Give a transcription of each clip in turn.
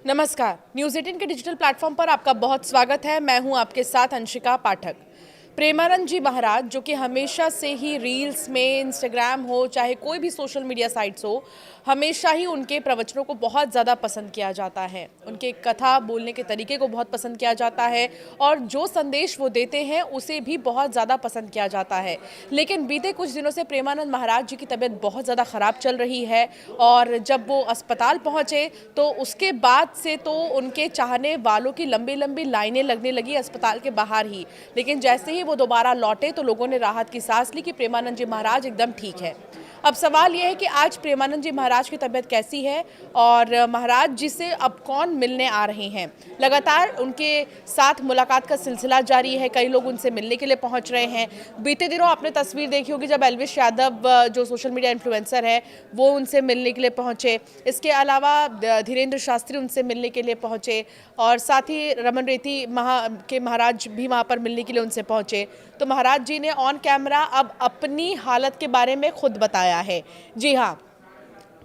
नमस्कार। न्यूज़ 18 के digital platform पर आपका बहुत स्वागत है। मैं हूं आपके साथ अंशिका पाठक। प्रेमानंद जी महाराज जो कि हमेशा से ही रील्स में, इंस्टाग्राम हो चाहे कोई भी सोशल मीडिया साइट्स हो, हमेशा ही उनके प्रवचनों को बहुत ज़्यादा पसंद किया जाता है। उनके कथा बोलने के तरीके को बहुत पसंद किया जाता है और जो संदेश वो देते हैं उसे भी बहुत ज़्यादा पसंद किया जाता है। लेकिन बीते कुछ दिनों से प्रेमानंद महाराज जी की तबीयत बहुत ज़्यादा ख़राब चल रही है और जब वो अस्पताल पहुँचे तो उसके बाद से तो उनके चाहने वालों की लंबी लंबी लाइनें लगने लगी अस्पताल के बाहर ही। लेकिन जैसे ही वो दोबारा लौटे तो लोगों ने राहत की सांस ली कि प्रेमानंद जी महाराज एकदम ठीक है। अब सवाल यह है कि आज प्रेमानंद जी महाराज की तबीयत कैसी है और महाराज जी से अब कौन मिलने आ रहे हैं। लगातार उनके साथ मुलाकात का सिलसिला जारी है, कई लोग उनसे मिलने के लिए पहुंच रहे हैं। बीते दिनों आपने तस्वीर देखी होगी जब एल्विश यादव जो सोशल मीडिया इन्फ्लुएंसर है वो उनसे मिलने के लिए पहुंचे। इसके अलावा धीरेन्द्र शास्त्री उनसे मिलने के लिए पहुंचे और साथ ही रमन रेती के महाराज भी वहाँ पर मिलने के लिए उनसे पहुंचे। तो महाराज जी ने ऑन कैमरा अब अपनी हालत के बारे में खुद बताया है। जी हाँ,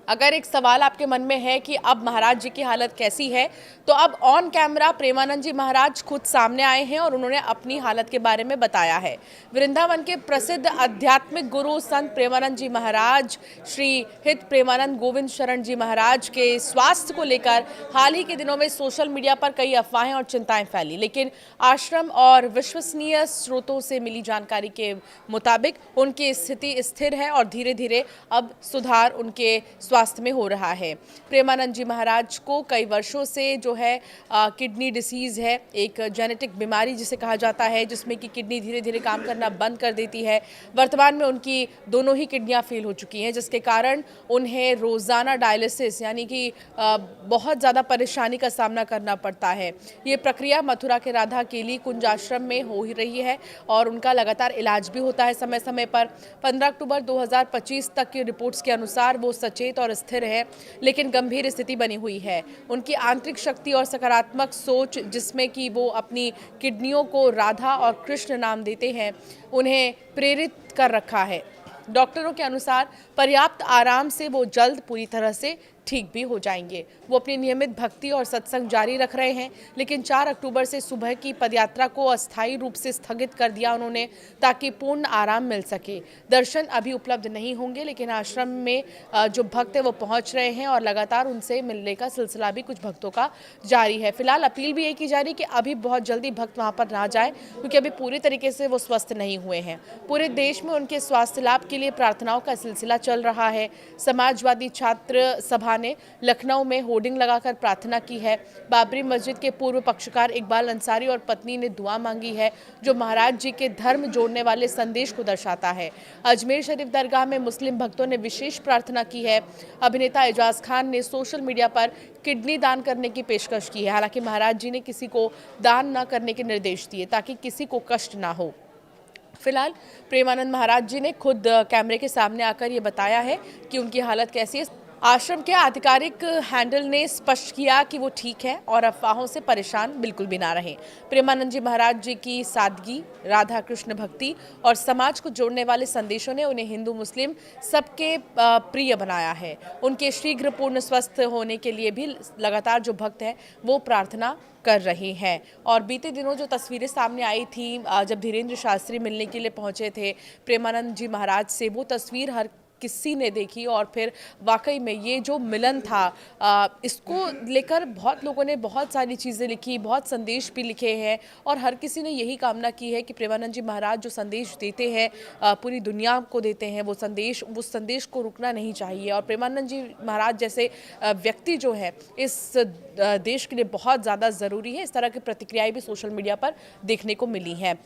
अगर एक सवाल आपके मन में है कि अब महाराज जी की हालत कैसी है, तो अब ऑन कैमरा प्रेमानंद जी महाराज खुद सामने आए हैं और उन्होंने अपनी हालत के बारे में बताया है। वृंदावन के प्रसिद्ध आध्यात्मिक गुरु संत प्रेमानंद जी महाराज, श्री हित प्रेमानंद गोविंद शरण जी महाराज के स्वास्थ्य को लेकर हाल ही के दिनों में सोशल मीडिया पर कई अफवाहें और चिंताएं फैली, लेकिन आश्रम और विश्वसनीय स्रोतों से मिली जानकारी के मुताबिक उनकी स्थिति स्थिर है और धीरे धीरे अब सुधार उनके स्वास्थ्य में हो रहा है। प्रेमानंद जी महाराज को कई वर्षों से जो है किडनी डिसीज़ है, एक जेनेटिक बीमारी जिसे कहा जाता है, जिसमें कि किडनी धीरे धीरे काम करना बंद कर देती है। वर्तमान में उनकी दोनों ही किडनियां फेल हो चुकी हैं, जिसके कारण उन्हें रोज़ाना डायलिसिस यानी कि बहुत ज़्यादा परेशानी का सामना करना पड़ता है। ये प्रक्रिया मथुरा के राधा केली कुंज आश्रम में हो ही रही है और उनका लगातार इलाज भी होता है समय समय पर। 15 अक्टूबर 2025 तक की रिपोर्ट्स के अनुसार वो सचेत और स्थिर है, लेकिन गंभीर स्थिति बनी हुई है। उनकी आंतरिक शक्ति और सकारात्मक सोच, जिसमें कि वो अपनी किडनियों को राधा और कृष्ण नाम देते हैं, उन्हें प्रेरित कर रखा है। डॉक्टरों के अनुसार पर्याप्त आराम से वो जल्द पूरी तरह से ठीक भी हो जाएंगे। वो अपनी नियमित भक्ति और सत्संग जारी रख रहे हैं, लेकिन 4 अक्टूबर से सुबह की पदयात्रा को अस्थायी रूप से स्थगित कर दिया उन्होंने, ताकि पूर्ण आराम मिल सके। दर्शन अभी उपलब्ध नहीं होंगे, लेकिन आश्रम में जो भक्त है वो पहुंच रहे हैं और लगातार उनसे मिलने का सिलसिला भी कुछ भक्तों का जारी है। फिलहाल अपील भी ये की जा रही है कि अभी बहुत जल्दी भक्त वहाँ पर ना जाए, क्योंकि अभी पूरी तरीके से वो स्वस्थ नहीं हुए हैं। पूरे देश में उनके स्वास्थ्य लाभ के लिए प्रार्थनाओं का सिलसिला चल रहा है। समाजवादी छात्र सभा ने लखनऊ में होर्डिंग लगाकर प्रार्थना की है। बाबरी मस्जिद के पूर्व पक्षकार इकबाल अंसारी और पत्नी ने दुआ मांगी है, जो महाराज जी के धर्म जोड़ने वाले संदेश को दर्शाता है। अजमेर शरीफ दरगाह में मुस्लिम भक्तों ने विशेष प्रार्थना की है। अभिनेता एजाज खान ने सोशल मीडिया पर किडनी दान करने की पेशकश की है। हालांकि महाराज जी ने किसी को दान न करने के निर्देश दिए ताकि किसी को कष्ट ना हो। फिलहाल प्रेमानंद महाराज जी ने खुद कैमरे के सामने आकर ये बताया है कि उनकी हालत कैसी है। आश्रम के आधिकारिक हैंडल ने स्पष्ट किया कि वो ठीक है और अफवाहों से परेशान बिल्कुल भी ना रहें। प्रेमानंद जी महाराज जी की सादगी, राधा कृष्ण भक्ति और समाज को जोड़ने वाले संदेशों ने उन्हें हिंदू मुस्लिम सबके प्रिय बनाया है। उनके शीघ्र पूर्ण स्वस्थ होने के लिए भी लगातार जो भक्त हैं वो प्रार्थना कर रहे हैं। और बीते दिनों जो तस्वीरें सामने आई थी जब धीरेन्द्र शास्त्री मिलने के लिए पहुंचे थे प्रेमानंद जी महाराज से, वो तस्वीर हर किसी ने देखी और फिर वाकई में ये जो मिलन था, इसको लेकर बहुत लोगों ने बहुत सारी चीज़ें लिखी, बहुत संदेश भी लिखे हैं और हर किसी ने यही कामना की है कि प्रेमानंद जी महाराज जो संदेश देते हैं, पूरी दुनिया को देते हैं, वो संदेश को रुकना नहीं चाहिए। और प्रेमानंद जी महाराज जैसे व्यक्ति जो है इस देश के लिए बहुत ज़्यादा ज़रूरी है। इस तरह की प्रतिक्रियाएं भी सोशल मीडिया पर देखने को मिली हैं।